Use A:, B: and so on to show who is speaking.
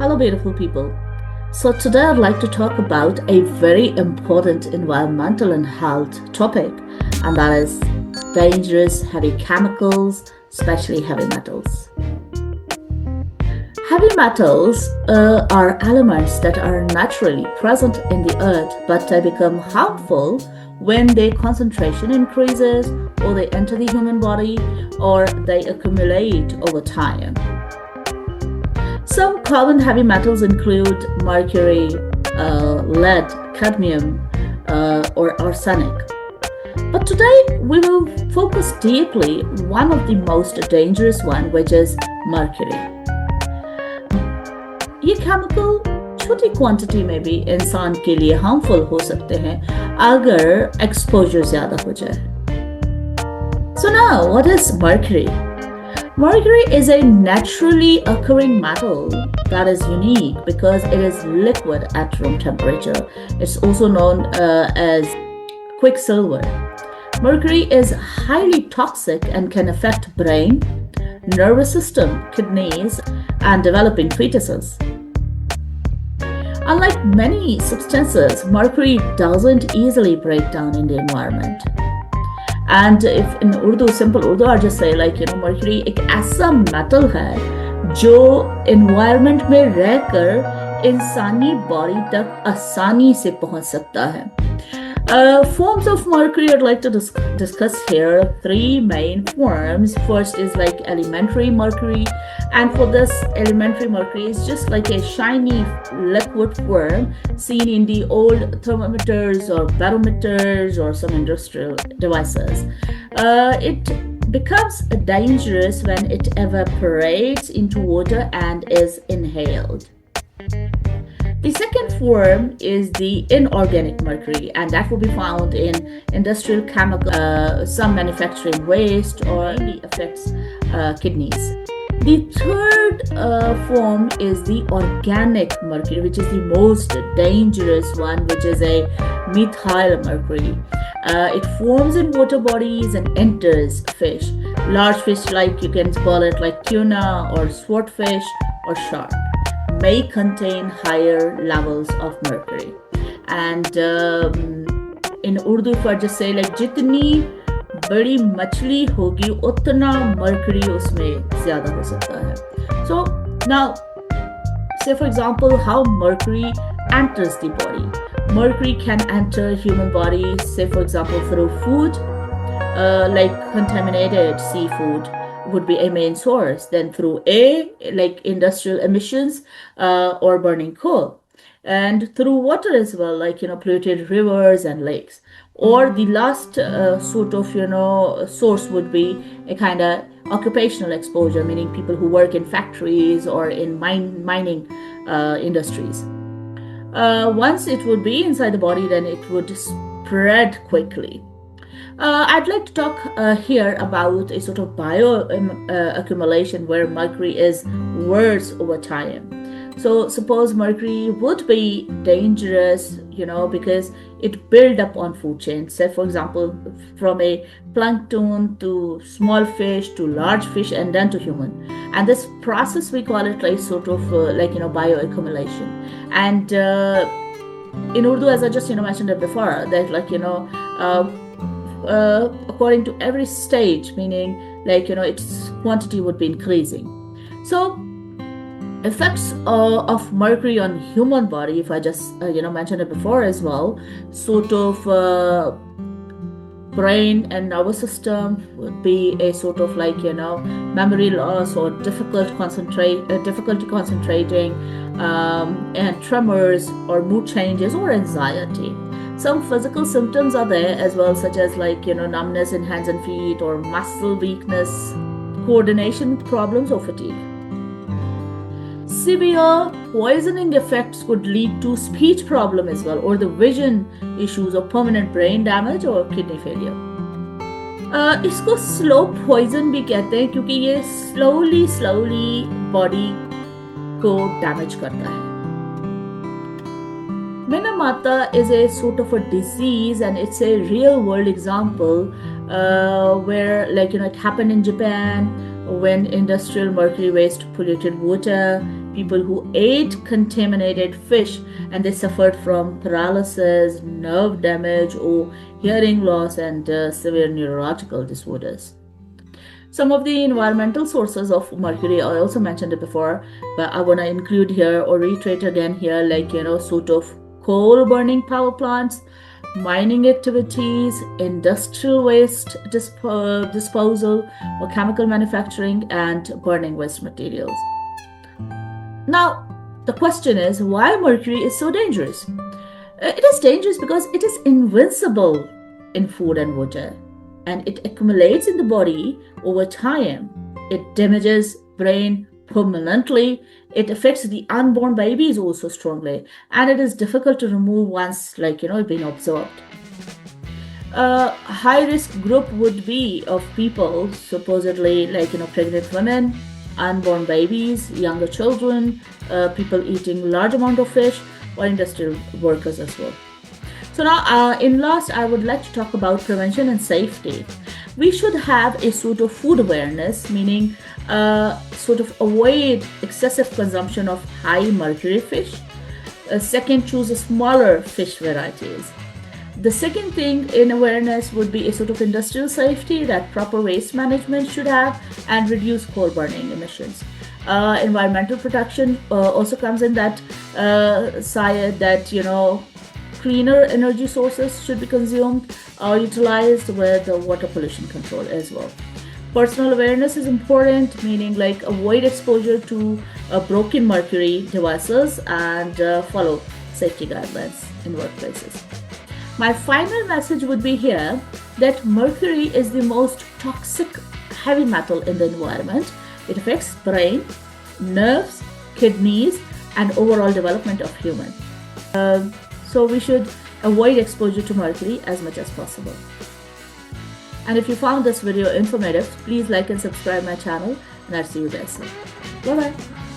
A: Hello, beautiful people. So, today I'd like to talk about a very important environmental and health topic, and that is dangerous heavy chemicals, especially heavy metals. Heavy metals are elements that are naturally present in the earth, but they become harmful when their concentration increases, or they enter the human body, or they accumulate over time. Some common heavy metals include mercury, lead, cadmium, or arsenic. But today we will focus deeply one of the most dangerous one, which is mercury. ये chemical छोटी quantity में भी इंसान के लिए harmful हो सकते हैं अगर एक्सपोजर ज्यादा हो जाए. So now, what is mercury? Mercury is a naturally occurring metal that is unique because it is liquid at room temperature. It's also known as quicksilver. Mercury is highly toxic and can affect brain, nervous system, kidneys, and developing fetuses. Unlike many substances, mercury doesn't easily break down in the environment. And if in simple Urdu, I'll just say mercury एक ऐसा metal है जो environment में रहकर इंसानी body तक आसानी से पहुंच सकता है. Forms of mercury I'd like to discuss here. Three main forms. First is like elementary mercury, and for this elementary mercury is just like a shiny liquid form seen in the old thermometers or barometers or some industrial devices. It becomes dangerous when it evaporates into water and is inhaled. The second form is the inorganic mercury, and that will be found in industrial chemical, some manufacturing waste, or it affects kidneys. The third form is the organic mercury, which is the most dangerous one, which is a methyl mercury. It forms in water bodies and enters fish. Large fish, like you can call it like tuna or swordfish or shark, may contain higher levels of mercury. And in Urdu, if I just say like जितनी बड़ी मछली होगी उतना mercury उसमें ज़्यादा हो सकता है. So now, say for example how mercury enters the body. Mercury can enter human body, say for example through food, like contaminated seafood would be a main source, then through like industrial emissions or burning coal, and through water as well, like polluted rivers and lakes. Or the last sort of source would be a kind of occupational exposure, meaning people who work in factories or in mining industries. Once it would be inside the body, then it would spread quickly. I'd like to talk here about a sort of accumulation where mercury is worse over time. So suppose mercury would be dangerous, because it build up on food chains. Say for example, from a plankton to small fish to large fish and then to human. And this process we call it like sort of bioaccumulation. And in Urdu, as I just mentioned it before, that according to every stage, meaning its quantity would be increasing. So effects of mercury on human body, if I just mentioned it before as well, sort of brain and nervous system would be a sort of memory loss or difficulty concentrating, and tremors or mood changes or anxiety. Some physical symptoms are there as well, such as numbness in hands and feet, or muscle weakness, coordination problems, or fatigue. Severe poisoning effects could lead to speech problem as well, or the vision issues, or permanent brain damage or kidney failure. इसको slow poison भी कहते हैं क्योंकि ये slowly body को damage करता है. Minamata is a sort of a disease, and it's a real world example where it happened in Japan when industrial mercury waste polluted water. people who ate contaminated fish and they suffered from paralysis, nerve damage, or hearing loss and severe neurological disorders. Some of the environmental sources of mercury, I also mentioned it before, but I want to include here or reiterate again here, like, sort of coal burning power plants, mining activities, industrial waste disposal, or chemical manufacturing, and burning waste materials. Now, the question is why mercury is so dangerous. It is dangerous because it is invincible in food and water, and it accumulates in the body over time. It damages brain permanently. It affects the unborn babies also strongly, and it is difficult to remove once, been absorbed. A high risk group would be of people supposedly pregnant women, unborn babies, younger children, people eating large amount of fish, or industrial workers as well. So now, in last, I would like to talk about prevention and safety. We should have a sort of food awareness, meaning sort of avoid excessive consumption of high mercury fish. Second, choose a smaller fish varieties. The second thing in awareness would be a sort of industrial safety, that proper waste management should have, and reduce coal burning emissions. Environmental protection also comes in that side, that cleaner energy sources should be consumed or utilized, with the water pollution control as well. Personal awareness is important, meaning avoid exposure to broken mercury devices and follow safety guidelines in workplaces. My final message would be here that mercury is the most toxic heavy metal in the environment. It affects brain, nerves, kidneys, and overall development of human. So we should avoid exposure to mercury as much as possible. And if you found this video informative, please like and subscribe my channel, and I'll see you there soon. Bye bye.